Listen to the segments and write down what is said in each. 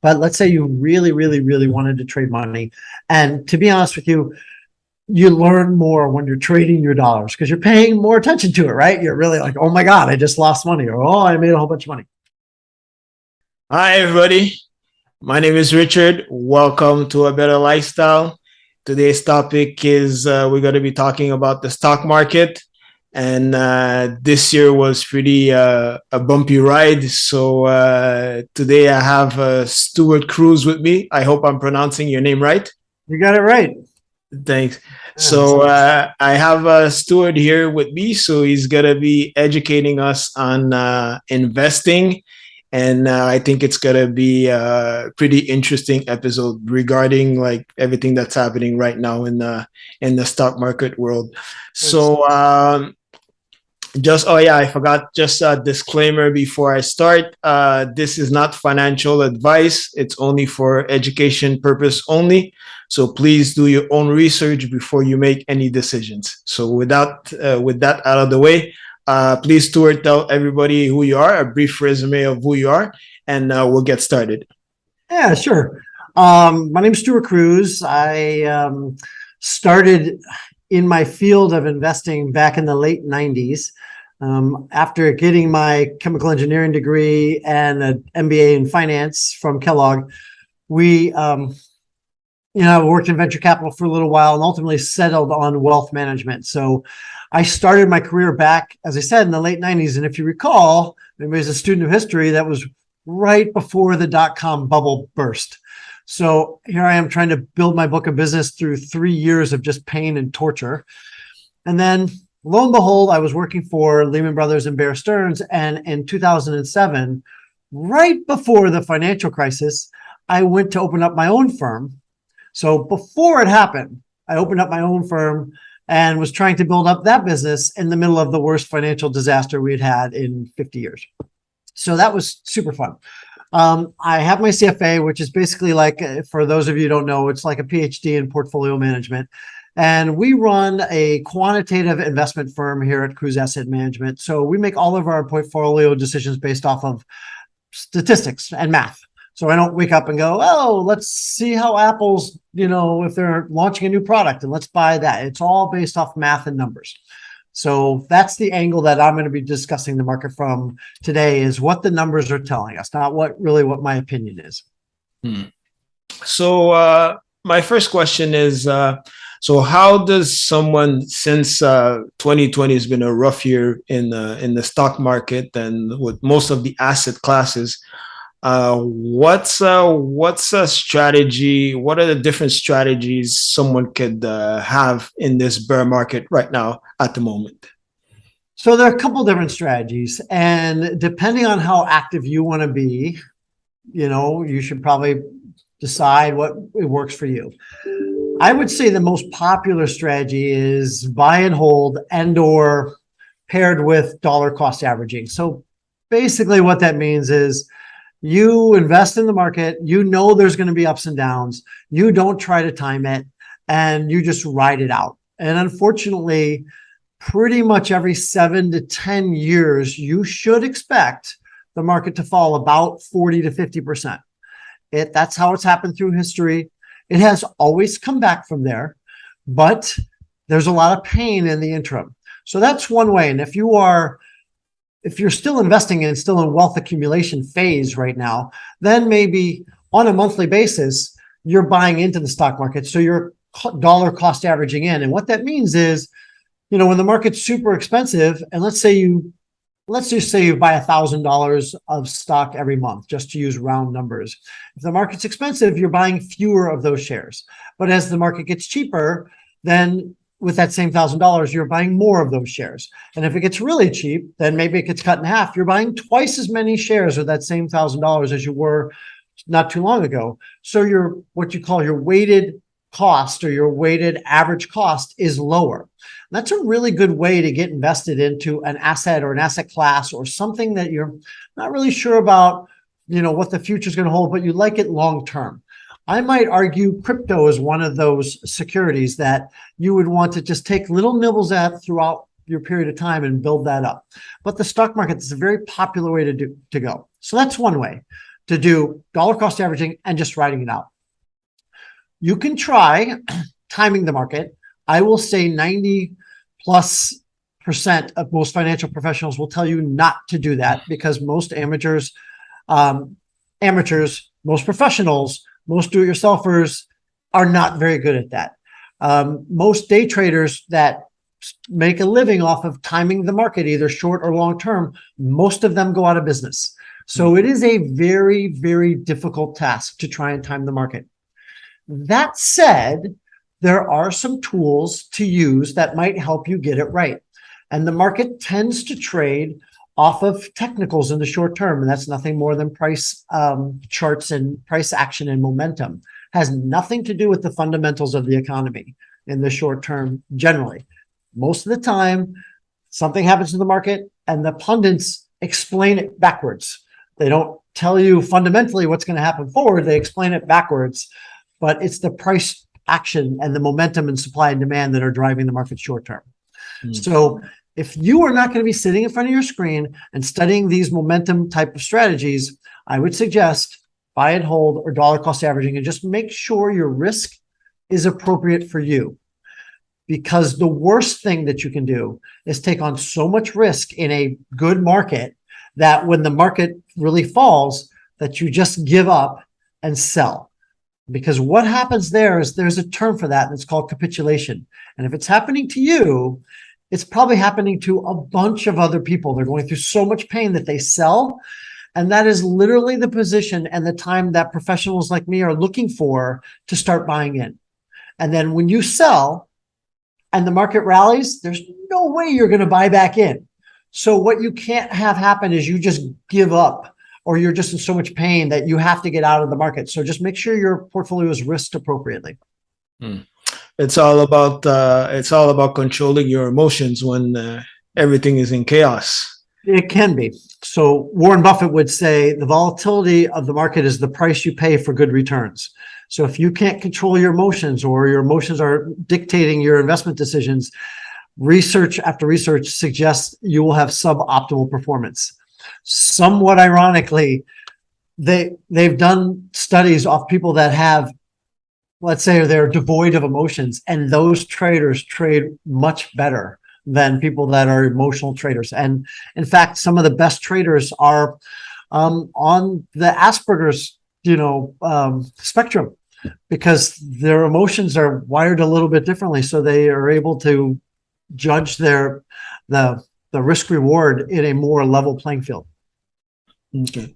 But let's say you really, really, really wanted to trade money. And to be honest with you, you learn more when you're trading your dollars because you're paying more attention to it, right? You're really like, oh my God, I just lost money, or oh, I made a whole bunch of money. Hi, everybody. My name is Richard. Welcome to A Better Lifestyle. Today's topic is we're going to be talking about the stock market. And this year was pretty a bumpy ride. So today I have Stuart Kruse with me. I hope I'm pronouncing your name right. You got it right. Thanks. Yeah. So I have Stuart here with me. So he's going to be educating us on investing. And I think it's going to be a pretty interesting episode regarding like everything that's happening right now in the stock market world. So I forgot, just a disclaimer before I start. This is not financial advice. It's only for education purpose only. So please do your own research before you make any decisions. So with that out of the way, please, Stuart, tell everybody who you are, a brief resume of who you are, and we'll get started. Yeah, sure. My name is Stuart Kruse. I started in my field of investing back in the late 90s. After getting my chemical engineering degree and an MBA in finance from Kellogg, we worked in venture capital for a little while and ultimately settled on wealth management. So I started my career back, as I said, in the late 90s. And if you recall, maybe as a student of history, that was right before the dot-com bubble burst. So here I am trying to build my book of business through 3 years of just pain and torture. And then lo and behold, I was working for Lehman Brothers and Bear Stearns. And in 2007, right before the financial crisis, I went to open up my own firm. So before it happened, I opened up my own firm and was trying to build up that business in the middle of the worst financial disaster we had had in 50 years. So that was super fun. I have my CFA, which is basically like, for those of you who don't know, it's like a PhD in portfolio management. And we run a quantitative investment firm here at Kruse Asset Management. So we make all of our portfolio decisions based off of statistics and math. So I don't wake up and go, oh, let's see how Apple's, if they're launching a new product and let's buy that. It's all based off math and numbers. So that's the angle that I'm going to be discussing the market from today, is what the numbers are telling us, not what my opinion is. So my first question is, so how does someone, since 2020 has been a rough year in the stock market and with most of the asset classes, what's a strategy? What are the different strategies someone could have in this bear market right now at the moment? So there are a couple different strategies, and depending on how active you want to be, you should probably decide what works for you. I would say the most popular strategy is buy and hold and/or paired with dollar cost averaging. So basically what that means is you invest in the market, there's going to be ups and downs. You don't try to time it, and you just ride it out. And unfortunately, pretty much every 7 to 10 years, you should expect the market to fall about 40 to 50%. That's how it's happened through history. It has always come back from there, but there's a lot of pain in the interim. So that's one way. And if you're still investing and still in wealth accumulation phase right now, then maybe on a monthly basis, you're buying into the stock market. So you're dollar cost averaging in. And what that means is, when the market's super expensive, and let's just say you buy $1,000 of stock every month, just to use round numbers. If the market's expensive, you're buying fewer of those shares. But as the market gets cheaper, then with that same $1,000, you're buying more of those shares. And if it gets really cheap, then maybe it gets cut in half. You're buying twice as many shares with that same $1,000 as you were not too long ago. So what you call your weighted cost, or your weighted average cost, is lower. And that's a really good way to get invested into an asset or an asset class or something that you're not really sure about, what the future is going to hold, but you like it long term. I might argue crypto is one of those securities that you would want to just take little nibbles at throughout your period of time and build that up. But the stock market is a very popular way to go. So that's one way. to do dollar cost averaging and just writing it out. You can try timing the market. I will say 90+% of most financial professionals will tell you not to do that, because most amateurs, most professionals, most do-it-yourselfers are not very good at that. Most day traders that make a living off of timing the market, either short or long term, most of them go out of business. So it is a very, very difficult task to try and time the market. That said, there are some tools to use that might help you get it right. And the market tends to trade off of technicals in the short term, and that's nothing more than price charts and price action and momentum. Has nothing to do with the fundamentals of the economy in the short term generally. Most of the time, something happens to the market and the pundits explain it backwards. They don't tell you fundamentally what's going to happen forward. They explain it backwards, but it's the price action and the momentum and supply and demand that are driving the market short term. So if you are not going to be sitting in front of your screen and studying these momentum type of strategies, I would suggest buy and hold or dollar cost averaging, and just make sure your risk is appropriate for you. Because the worst thing that you can do is take on so much risk in a good market that when the market really falls, that you just give up and sell. Because what happens there is there's a term for that, and it's called capitulation. And if it's happening to you, it's probably happening to a bunch of other people. They're going through so much pain that they sell. And that is literally the position and the time that professionals like me are looking for to start buying in. And then when you sell and the market rallies, there's no way you're going to buy back in. So what you can't have happen is you just give up, or you're just in so much pain that you have to get out of the market. So just make sure your portfolio is risked appropriately. It's all about controlling your emotions when everything is in chaos. It can be. So Warren Buffett would say the volatility of the market is the price you pay for good returns. So if you can't control your emotions, or your emotions are dictating your investment decisions, research after research suggests you will have suboptimal performance. Somewhat ironically, they've done studies off people that have, let's say, they're devoid of emotions, and those traders trade much better than people that are emotional traders. And in fact, some of the best traders are on the Asperger's, spectrum, because their emotions are wired a little bit differently. So they are able to judge the risk reward in a more level playing field. Okay.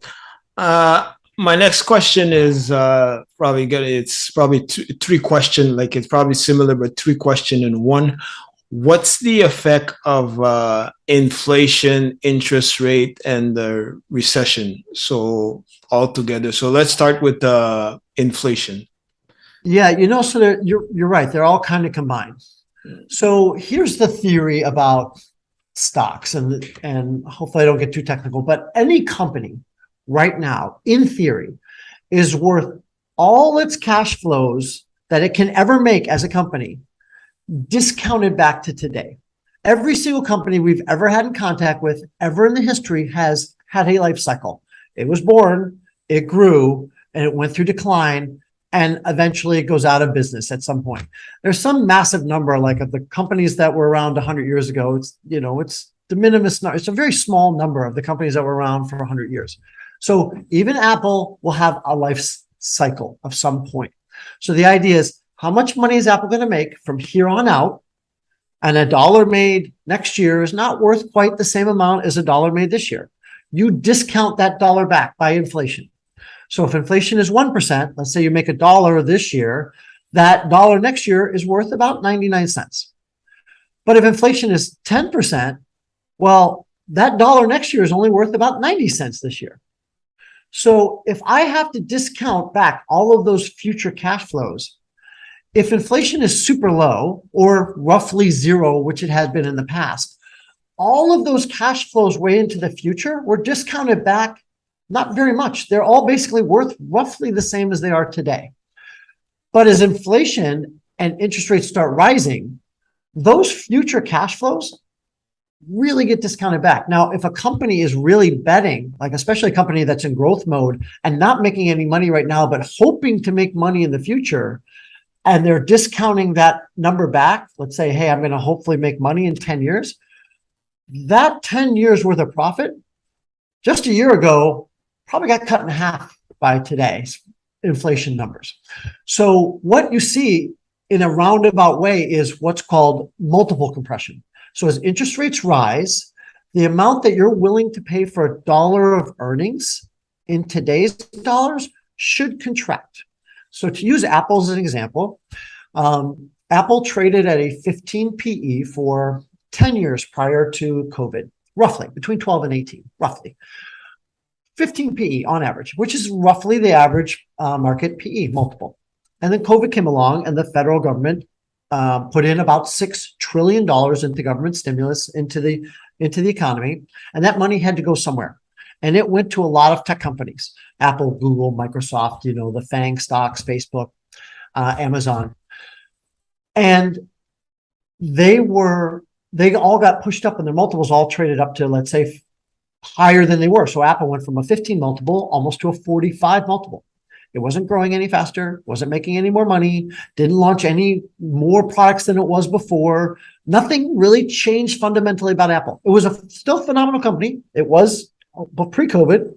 My next question is probably good. It's probably three question, like it's probably similar, but three question in one. What's the effect of inflation, interest rate, and the recession? So all together. So let's start with inflation. Yeah, so you're right. They're all kind of combined. So here's the theory about stocks, and hopefully I don't get too technical, but any company right now, in theory, is worth all its cash flows that it can ever make as a company, discounted back to today. Every single company we've ever had in contact with, ever in the history, has had a life cycle. It was born, it grew, and it went through decline, and eventually it goes out of business at some point. There's some massive number, like of the companies that were around 100 years ago. It's de minimis. It's a very small number of the companies that were around for 100 years. So even Apple will have a life cycle of some point. So the idea is, how much money is Apple going to make from here on out? And a dollar made next year is not worth quite the same amount as a dollar made this year. You discount that dollar back by inflation. So if inflation is 1%, let's say you make $1 this year, that dollar next year is worth about 99 cents. But if inflation is 10%, well, that dollar next year is only worth about 90 cents this year. So if I have to discount back all of those future cash flows, if inflation is super low or roughly zero, which it had been in the past, all of those cash flows way into the future were discounted back not very much. They're all basically worth roughly the same as they are today. But as inflation and interest rates start rising, those future cash flows, really get discounted back. Now, if a company is really betting, like especially a company that's in growth mode and not making any money right now, but hoping to make money in the future, and they're discounting that number back, let's say, hey, I'm going to hopefully make money in 10 years. That 10 years worth of profit just a year ago probably got cut in half by today's inflation numbers. So what you see in a roundabout way is what's called multiple compression. So as interest rates rise, the amount that you're willing to pay for a dollar of earnings in today's dollars should contract. So to use Apple as an example, Apple traded at a 15 PE for 10 years prior to COVID, roughly between 12 and 18, roughly. 15 PE on average, which is roughly the average market PE multiple. And then COVID came along and the federal government put in about $6 trillion into government stimulus into the economy. And that money had to go somewhere. And it went to a lot of tech companies, Apple, Google, Microsoft, the FANG stocks, Facebook, Amazon. And they all got pushed up and their multiples all traded up to, let's say, higher than they were. So Apple went from a 15 multiple almost to a 45 multiple. It wasn't growing any faster, wasn't making any more money, didn't launch any more products than it was before. Nothing really changed fundamentally about Apple. It was a still phenomenal company. It was pre-COVID.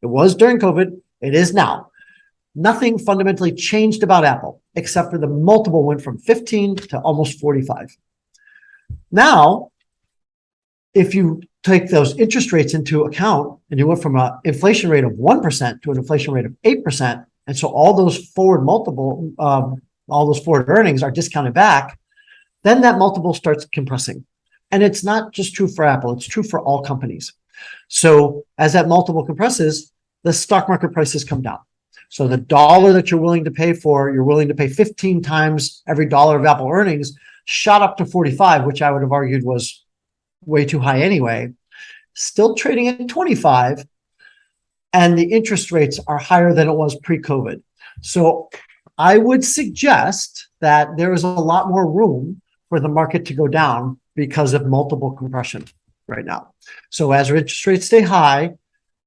It was during COVID. It is now. Nothing fundamentally changed about Apple, except for the multiple went from 15 to almost 45. Now, if you take those interest rates into account and you went from an inflation rate of 1% to an inflation rate of 8%, and so all those forward earnings are discounted back, then that multiple starts compressing. And it's not just true for Apple, it's true for all companies. So as that multiple compresses, the stock market prices come down. So the dollar that you're willing to pay 15 times every dollar of Apple earnings, shot up to 45, which I would have argued was way too high anyway, still trading at 25, and the interest rates are higher than it was pre-COVID. So I would suggest that there is a lot more room for the market to go down because of multiple compression right now. So as interest rates stay high,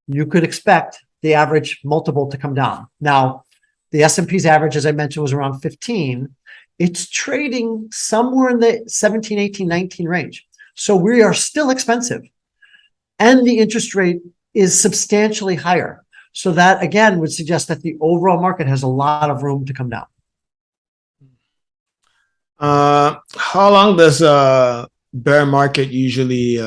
you could expect the average multiple to come down. Now, the S&P's average, as I mentioned, was around 15. It's trading somewhere in the 17, 18, 19 range. So we are still expensive. And the interest rate is substantially higher. So that, again, would suggest that the overall market has a lot of room to come down. How long does a bear market usually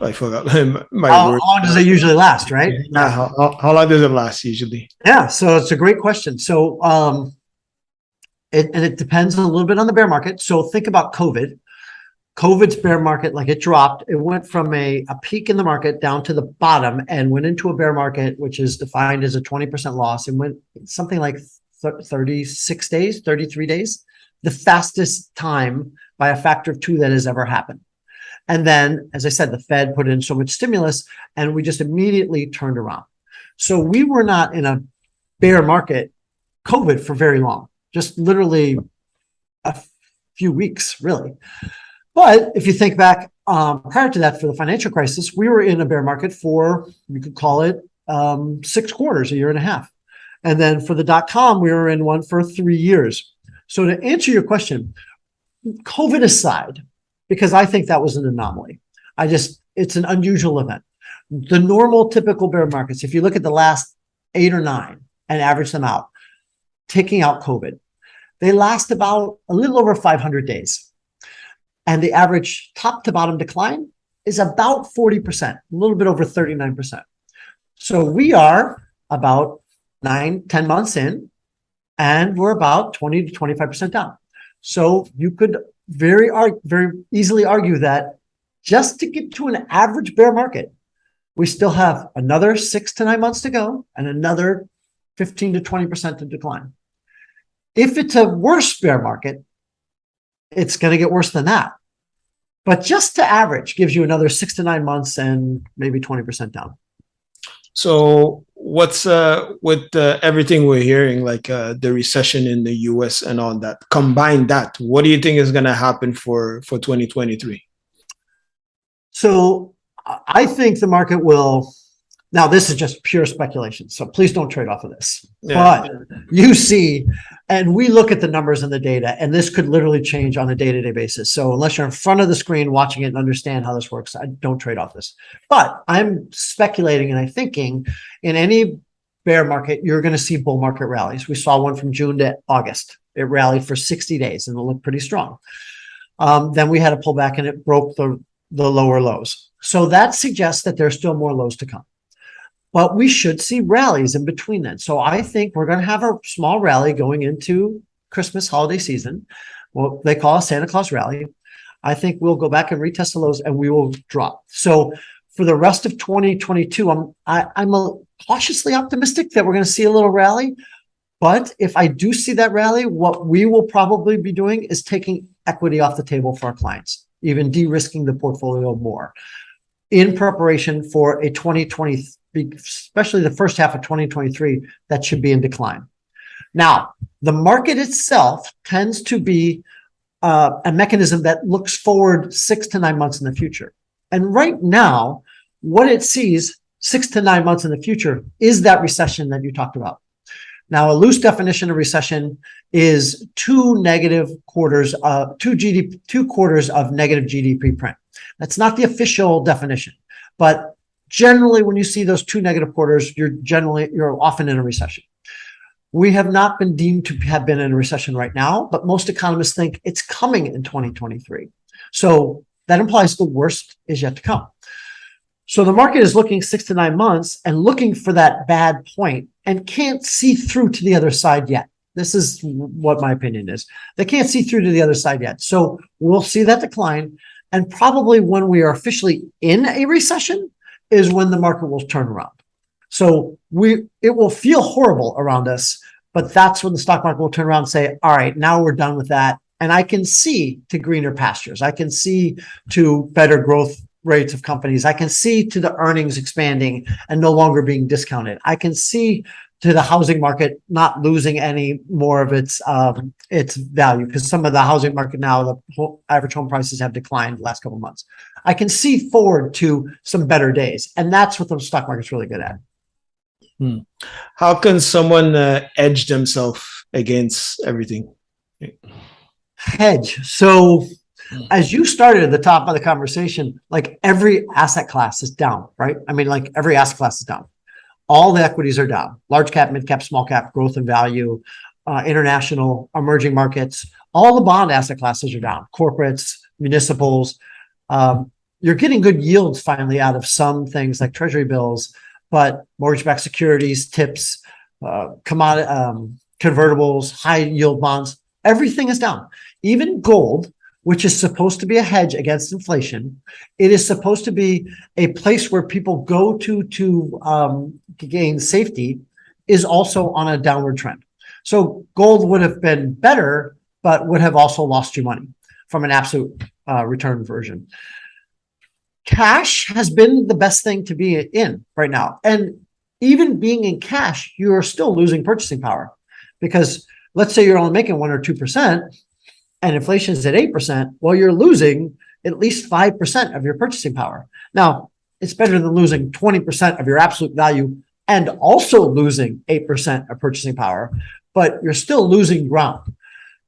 I forgot my word. How long does it usually last, right? Yeah. How long does it last usually? Yeah, so it's a great question. So it depends a little bit on the bear market. So think about COVID. COVID's bear market, like it dropped. It went from a peak in the market down to the bottom and went into a bear market, which is defined as a 20% loss, and went something like 36 days, 33 days, the fastest time by a factor of 2 that has ever happened. And then, as I said, the Fed put in so much stimulus and we just immediately turned around. So we were not in a bear market COVID for very long, just literally a few weeks, really. But if you think back prior to that, for the financial crisis, we were in a bear market for, you could call it 6 quarters, a year and a half. And then for the .com, we were in one for 3 years. So to answer your question, COVID aside, because I think that was an anomaly, it's an unusual event. The normal, typical bear markets, if you look at the last 8 or 9 and average them out, taking out COVID, they last about a little over 500 days. And the average top to bottom decline is about 40%, a little bit over 39%. So we are about 9-10 months in, and we're about 20 to 25% down. So you could very easily argue that just to get to an average bear market, we still have another 6 to 9 months to go and another 15 to 20% to decline. If it's a worse bear market, it's going to get worse than that. But just to average gives you another 6 to 9 months and maybe 20% down. So what's with everything we're hearing, like the recession in the US and all that, combine that, what do you think is going to happen for 2023? So I think the market will, now this is just pure speculation, so please don't trade off of this. Yeah. But you see, and we look at the numbers and the data, and this could literally change on a day-to-day basis. So unless you're in front of the screen watching it and understand how this works, I don't trade off this. But I'm speculating and I'm thinking in any bear market, you're going to see bull market rallies. We saw one from June to August. It rallied for 60 days and it looked pretty strong. Then we had a pullback and it broke the lower lows. So that suggests that there's still more lows to come. But we should see rallies in between then. So I think we're going to have a small rally going into Christmas holiday season. Well, they call it Santa Claus rally. I think we'll go back and retest the lows and we will drop. So for the rest of 2022, I'm cautiously optimistic that we're going to see a little rally. But if I do see that rally, what we will probably be doing is taking equity off the table for our clients, even de-risking the portfolio more in preparation for a 2020, especially the first half of 2023, that should be in decline. Now, the market itself tends to be a mechanism that looks forward 6 to 9 months in the future. And right now, what it sees 6 to 9 months in the future is that recession that you talked about. Now, a loose definition of recession is 2 quarters of negative GDP print. That's not the official definition, but generally, when you see those 2 negative quarters, you're often in a recession. We have not been deemed to have been in a recession right now, but most economists think it's coming in 2023. So that implies the worst is yet to come. So the market is looking 6 to 9 months and looking for that bad point and can't see through to the other side yet. This is what my opinion is. They can't see through to the other side yet. So we'll see that decline. And probably when we are officially in a recession is when the market will turn around. So it will feel horrible around us, but that's when the stock market will turn around and say, all right, now we're done with that. And I can see to greener pastures. I can see to better growth rates of companies. I can see to the earnings expanding and no longer being discounted. I can see to the housing market not losing any more of its value, because some of the housing market now, the average home prices have declined the last couple of months. I can see forward to some better days, and that's what the stock market's really good at. How can someone edge themselves against everything? Hedge. So as you started at the top of the conversation, like every asset class is down, right? I mean, like every asset class is down. All the equities are down. Large cap, mid cap, small cap, growth and value, international, emerging markets. All the bond asset classes are down. Corporates, municipals. You're getting good yields finally out of some things like treasury bills, but mortgage-backed securities, tips, commodity, convertibles, high yield bonds, everything is down. Even gold, which is supposed to be a hedge against inflation, it is supposed to be a place where people go to gain safety, is also on a downward trend. So gold would have been better, but would have also lost you money from an absolute return version. Cash has been the best thing to be in right now. And even being in cash, you are still losing purchasing power, because let's say you're only making 1 or 2% and inflation is at 8%. Well, you're losing at least 5% of your purchasing power. Now, it's better than losing 20% of your absolute value and also losing 8% of purchasing power, but you're still losing ground.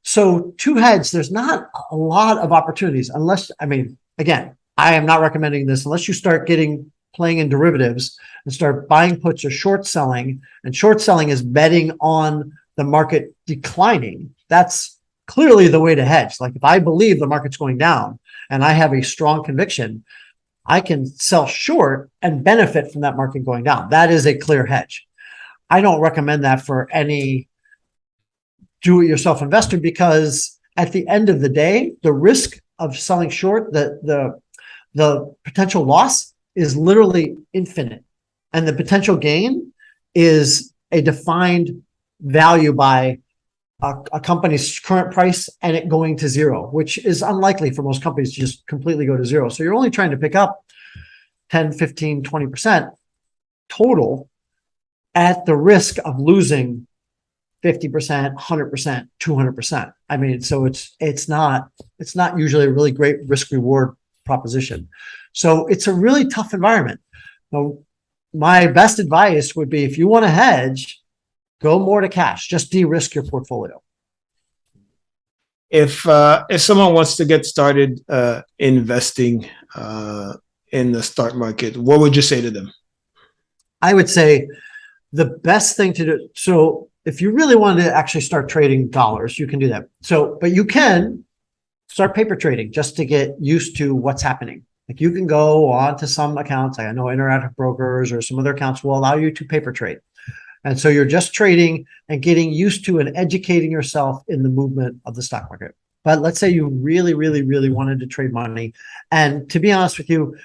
So to hedge, there's not a lot of opportunities unless, I mean, again, I am not recommending this unless you start playing in derivatives and start buying puts or short selling. And short selling is betting on the market declining. That's clearly the way to hedge. Like if I believe the market's going down and I have a strong conviction, I can sell short and benefit from that market going down. That is a clear hedge. I don't recommend that for any do-it-yourself investor, because at the end of the day, the risk of selling short, the potential loss is literally infinite. And the potential gain is a defined value by a company's current price and it going to zero, which is unlikely for most companies to just completely go to zero. So you're only trying to pick up 10, 15, 20%. total at the risk of losing 50%, 100%, 200%. I mean, so it's not usually a really great risk reward proposition. So it's a really tough environment. Now, my best advice would be if you want to hedge, go more to cash, just de-risk your portfolio. If someone wants to get started investing in the stock market, what would you say to them? I would say the best thing to do. So if you really wanted to actually start trading dollars, you can do that. So, but you can start paper trading just to get used to what's happening. Like you can go on to some accounts, like I know Interactive Brokers or some other accounts will allow you to paper trade. And so you're just trading and getting used to and educating yourself in the movement of the stock market. But let's say you really, really, really wanted to trade money. And to be honest with you,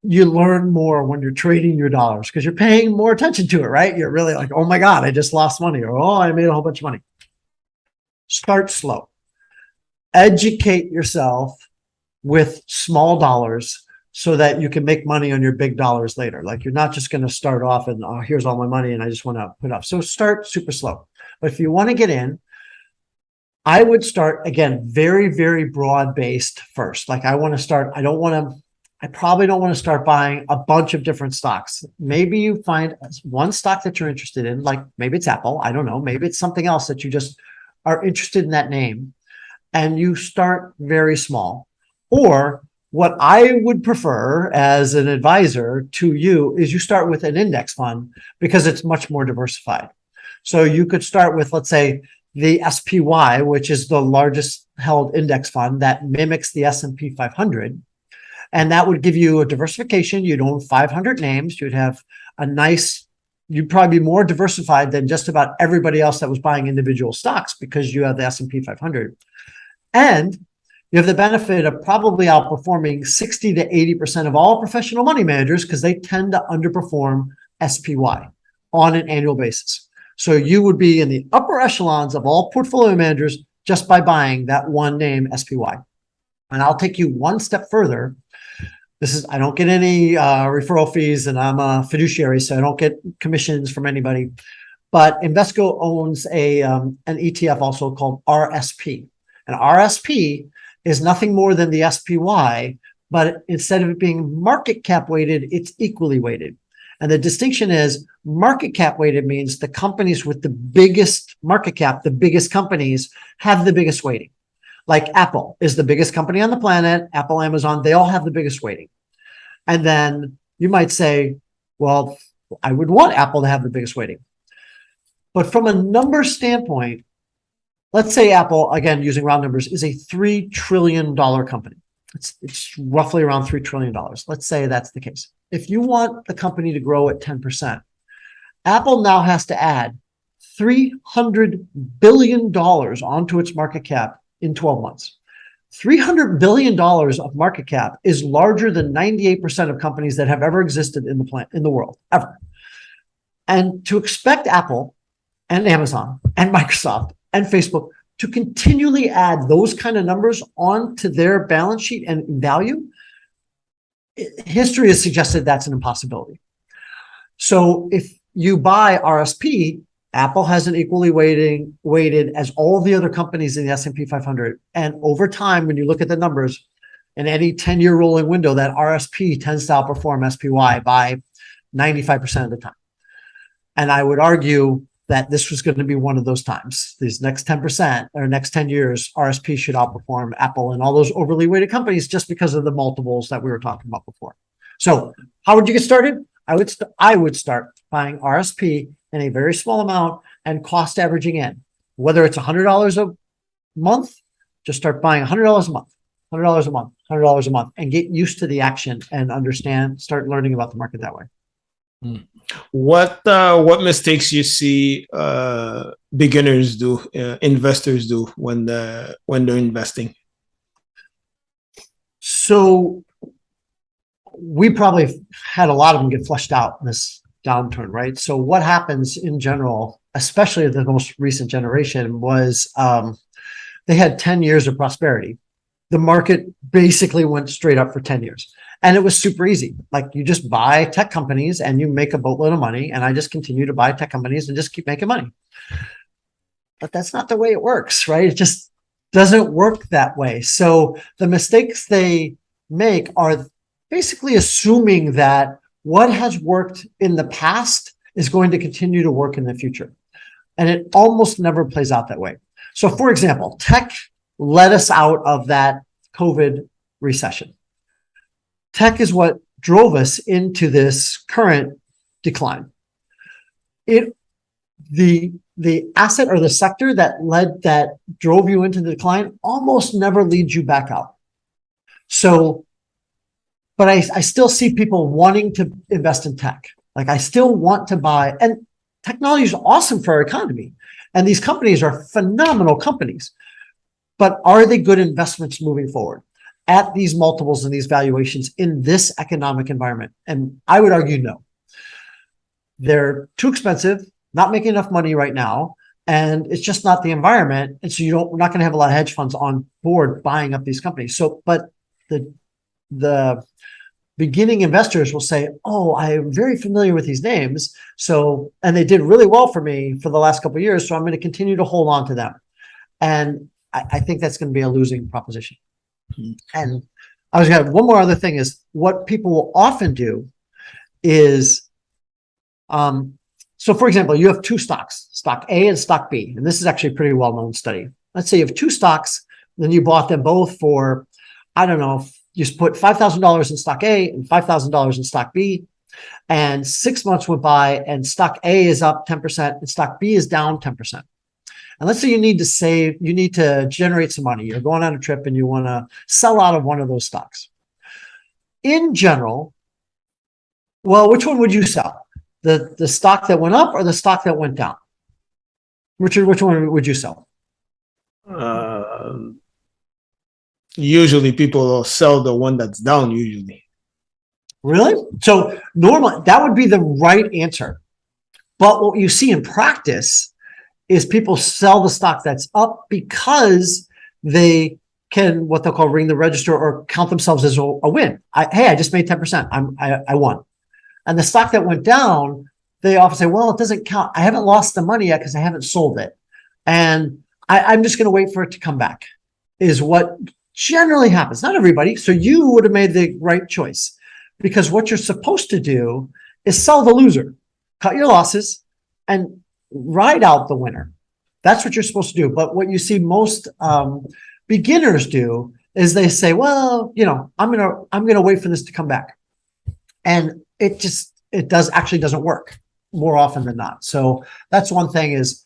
you learn more when you're trading your dollars because you're paying more attention to it, right? You're really like, oh my God, I just lost money, or oh, I made a whole bunch of money. Start slow. Educate yourself with small dollars so that you can make money on your big dollars later. Like you're not just going to start off and, oh, here's all my money and I just want to put up. So start super slow. But if you want to get in, I would start, again, very, very broad-based first. Like I want to start, I probably don't want to start buying a bunch of different stocks. Maybe you find one stock that you're interested in, like maybe it's Apple, I don't know, maybe it's something else that you just are interested in that name, and you start very small. Or what I would prefer as an advisor to you is you start with an index fund because it's much more diversified. So you could start with, let's say, the SPY, which is the largest held index fund that mimics the S&P 500. And that would give you a diversification. You'd own 500 names. You'd have a nice, you'd probably be more diversified than just about everybody else that was buying individual stocks because you have the S&P 500. And you have the benefit of probably outperforming 60 to 80% of all professional money managers because they tend to underperform SPY on an annual basis. So you would be in the upper echelons of all portfolio managers just by buying that one name SPY. And I'll take you one step further. I don't get any referral fees, and I'm a fiduciary, so I don't get commissions from anybody. But Invesco owns an ETF also called RSP. And RSP is nothing more than the SPY, but instead of it being market cap weighted, it's equally weighted. And the distinction is market cap weighted means the companies with the biggest market cap, the biggest companies, have the biggest weighting. Like Apple is the biggest company on the planet, Apple, Amazon, they all have the biggest weighting. And then you might say, well, I would want Apple to have the biggest weighting. But from a number standpoint, let's say Apple, again, using round numbers, is a $3 trillion company. It's roughly around $3 trillion. Let's say that's the case. If you want the company to grow at 10%, Apple now has to add $300 billion onto its market cap in 12 months. $300 billion of market cap is larger than 98% of companies that have ever existed in the world, ever. And to expect Apple and Amazon and Microsoft and Facebook to continually add those kind of numbers onto their balance sheet and value, history has suggested that's an impossibility. So if you buy RSP, Apple has an equally weighted as all the other companies in the S&P 500. And over time, when you look at the numbers, in any 10-year rolling window, that RSP tends to outperform SPY by 95% of the time. And I would argue that this was going to be one of those times. These next 10% or next 10 years, RSP should outperform Apple and all those overly weighted companies just because of the multiples that we were talking about before. So how would you get started? I would start buying RSP in a very small amount and cost averaging in. Whether it's $100 a month, just start buying $100 a month, $100 a month, $100 a month, and get used to the action and start learning about the market that way. What mistakes you see beginners do, investors do when they're investing? So we probably had a lot of them get flushed out in this downturn, right? So what happens in general, especially the most recent generation, was they had 10 years of prosperity. The market basically went straight up for 10 years. And it was super easy. Like you just buy tech companies and you make a boatload of money. And I just continue to buy tech companies and just keep making money. But that's not the way it works, right? It just doesn't work that way. So the mistakes they make are basically assuming that what has worked in the past is going to continue to work in the future. And it almost never plays out that way. So for example, tech led us out of that COVID recession. Tech is what drove us into this current decline. The asset or the sector that drove you into the decline almost never leads you back out. So, but I still see people wanting to invest in tech. Like I still want to buy, and technology is awesome for our economy. And these companies are phenomenal companies, but are they good investments moving forward at these multiples and these valuations in this economic environment? And I would argue no. They're too expensive, not making enough money right now, and it's just not the environment. And so we're not going to have a lot of hedge funds on board buying up these companies. So, but the beginning investors will say, oh, I'm very familiar with these names. So, and they did really well for me for the last couple of years. So I'm going to continue to hold on to them. And I think that's going to be a losing proposition. And I was going to have one more other thing is what people will often do is, so for example, you have two stocks, stock A and stock B, and this is actually a pretty well-known study. Let's say you have two stocks, then you bought them both for, I don't know, you put $5,000 in stock A and $5,000 in stock B, and 6 months went by and stock A is up 10% and stock B is down 10%. And let's say you need to generate some money. You're going on a trip and you want to sell out of one of those stocks. In general, well, which one would you sell? The stock that went up or the stock that went down? Richard, which one would you sell? Usually people will sell the one that's down usually. Really? So normally that would be the right answer. But what you see in practice is people sell the stock that's up because they can, what they'll call ring the register or count themselves as a win. Hey, I just made 10%. I won. And the stock that went down, they often say, well, it doesn't count. I haven't lost the money yet because I haven't sold it. And I'm just going to wait for it to come back is what generally happens. Not everybody. So you would have made the right choice because what you're supposed to do is sell the loser, cut your losses and ride out the winner. That's what you're supposed to do. But what you see most beginners do is they say, well, I'm gonna wait for this to come back. And it doesn't work more often than not. So that's one thing is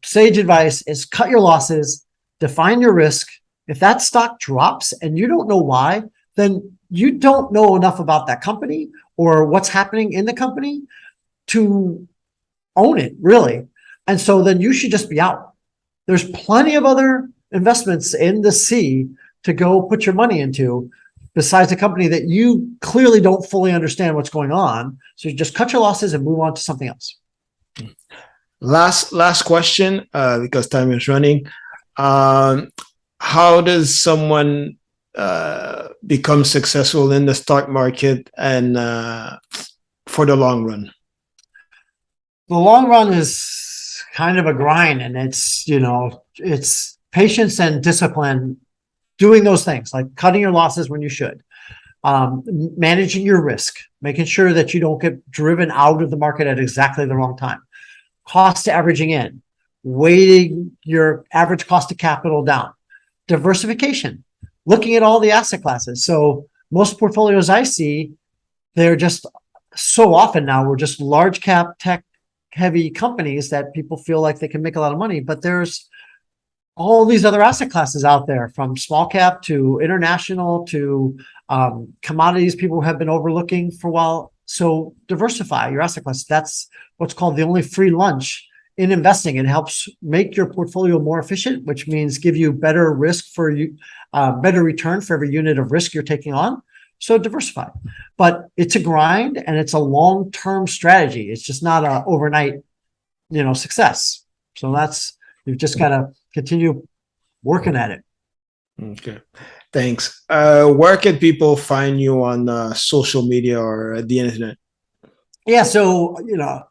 sage advice is cut your losses, define your risk. If that stock drops and you don't know why, then you don't know enough about that company or what's happening in the company to own it, really. And so then you should just be out. There's plenty of other investments in the sea to go put your money into besides a company that you clearly don't fully understand what's going on. So you just cut your losses and move on to something else. Last question, because time is running. How does someone become successful in the stock market and for the long run? The long run is kind of a grind, and it's patience and discipline doing those things like cutting your losses when you should, managing your risk, making sure that you don't get driven out of the market at exactly the wrong time, cost averaging in, weighting your average cost of capital down, diversification, looking at all the asset classes. So most portfolios I see, they're just so often now we're just large cap tech heavy companies that people feel like they can make a lot of money, but there's all these other asset classes out there from small cap to international to commodities people have been overlooking for a while. So diversify your asset class. That's what's called the only free lunch in investing. It helps make your portfolio more efficient, which means give you better risk for you, better return for every unit of risk you're taking on. So diversify, but it's a grind and it's a long-term strategy. It's just not an overnight, success. So you've just got to continue working at it. Okay. Thanks. Where can people find you on social media or the internet? Yeah, so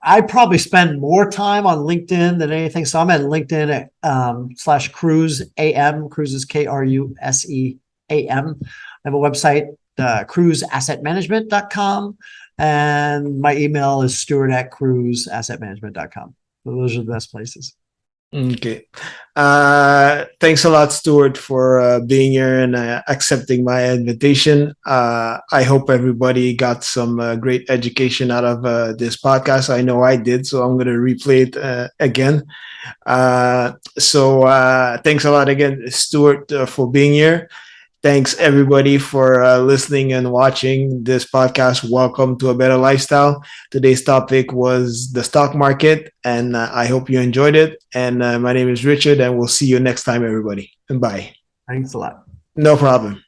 I probably spend more time on LinkedIn than anything. So I'm at LinkedIn at /Kruse AM. Kruse is KRUSEAM. I have a website, kruseassetmanagement.com, and my email is stuart@kruseassetmanagement.com. So those are the best places. Okay. Thanks a lot, Stuart, for being here and accepting my invitation. I hope everybody got some great education out of this podcast. I know I did, so I'm going to replay it again. Thanks a lot again, Stuart, for being here. Thanks everybody for listening and watching this podcast. Welcome to A Better Lifestyle. Today's topic was the stock market, and I hope you enjoyed it. And my name is Richard, and we'll see you next time, everybody. And bye. Thanks a lot. No problem.